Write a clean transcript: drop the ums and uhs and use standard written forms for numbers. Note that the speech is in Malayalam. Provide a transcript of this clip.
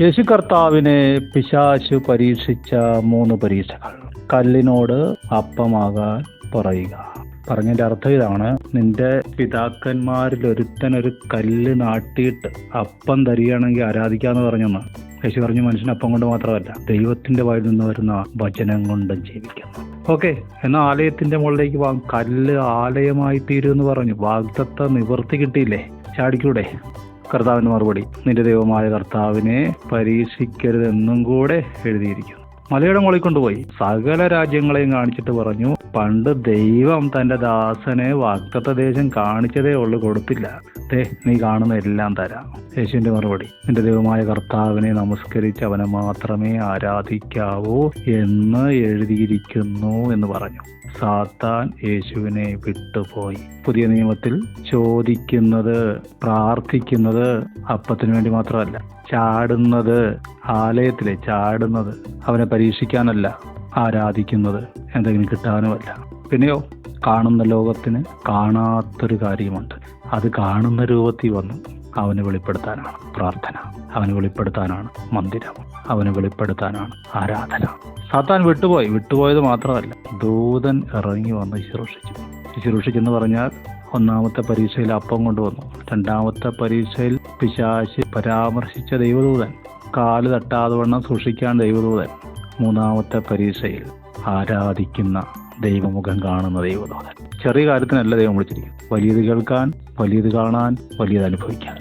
യേശു കർത്താവിനെ പിശാചു പരീക്ഷിച്ച 3 പരീക്ഷകൾ. കല്ലിനോട് അപ്പമാകാൻ പറയുക. പറഞ്ഞതിൻ്റെ അർത്ഥം ഇതാണ്: നിന്റെ പിതാക്കന്മാരിൽ ഒരുത്തൻ ഒരു കല്ല് നാട്ടിയിട്ട് അപ്പം തരികയാണെങ്കിൽ ആരാധിക്കാന്ന് പറഞ്ഞെന്ന്. യേശു പറഞ്ഞു, മനുഷ്യൻ അപ്പം കൊണ്ട് മാത്രമല്ല, ദൈവത്തിന്റെ വായിൽ നിന്ന് വരുന്ന വചനം കൊണ്ടും ജീവിക്കുന്നു. ഓക്കെ, എന്നാൽ ആലയത്തിന്റെ മുകളിലേക്ക് വാ, കല്ല് ആലയമായി തീരുമെന്ന് പറഞ്ഞു. വാഗ്ദത്ത നിവർത്തി കിട്ടിയില്ലേ? ചാടിക്കൂടെ? കർത്താവിന്റെ മറുപടി: നിന്റെ ദൈവമായ കർത്താവിനെ പരീക്ഷിക്കരുതെന്നും കൂടെ എഴുതിയിരിക്കുന്നു. മലയുടെ മുകളിൽ കൊണ്ടുപോയി സകല രാജ്യങ്ങളെയും കാണിച്ചിട്ട് പറഞ്ഞു, പണ്ട് ദൈവം തന്റെ ദാസനെ വാഗ്ദത്ത ദേശം കാണിച്ചതേ ഉള്ളു, കൊടുത്തില്ല. നീ കാണുന്ന എല്ലാം തരാം. യേശുവിന്റെ മറുപടി: നിന്റെ ദൈവമായ കർത്താവിനെ നമസ്കരിച്ച് അവനെ മാത്രമേ ആരാധിക്കാവൂ എന്ന് എഴുതിയിരിക്കുന്നു എന്ന് പറഞ്ഞു. സാത്താൻ യേശുവിനെ വിട്ടുപോയി. പുതിയ നിയമത്തിൽ ചോദിക്കുന്നത്, പ്രാർത്ഥിക്കുന്നത് അപ്പത്തിന് വേണ്ടി മാത്രമല്ല. ചാടുന്നത്, ആലയത്തിലെ ചാടുന്നത് അവനെ പരീക്ഷിക്കാനല്ല, ആരാധിക്കുന്നത് എന്തെങ്കിലും കിട്ടാനുമല്ല. പിന്നെയോ, കാണുന്ന ലോകത്തിന് കാണാത്തൊരു കാര്യമുണ്ട്. അത് കാണുന്ന രൂപത്തിൽ വന്നു അവന് വെളിപ്പെടുത്താനാണ് പ്രാർത്ഥന, അവന് വെളിപ്പെടുത്താനാണ് മന്ദിരം, അവന് വെളിപ്പെടുത്താനാണ് ആരാധന. സാത്താൻ വിട്ടുപോയത് മാത്രമല്ല, ദൂതൻ ഇറങ്ങി വന്ന് ശുശ്രൂഷിച്ചെന്ന് പറഞ്ഞാൽ, ഒന്നാമത്തെ പരീക്ഷയിൽ അപ്പം കൊണ്ടുവന്നു. രണ്ടാമത്തെ പരീക്ഷയിൽ പിശാച് പരാമർശിച്ച ദൈവദൂതൻ, കാല് തട്ടാതെ വണ്ണം സൂക്ഷിക്കാൻ ദൈവദൂതൻ. മൂന്നാമത്തെ പരീക്ഷയിൽ ആരാധിക്കുന്ന ദൈവമുഖം കാണുന്ന ദൈവദൂതൻ. ചെറിയ കാര്യത്തിനല്ല ദൈവം വിളിച്ചിരിക്കും. വലിയത് കേൾക്കാൻ, വലിയത് കാണാൻ, വലിയത് അനുഭവിക്കാൻ.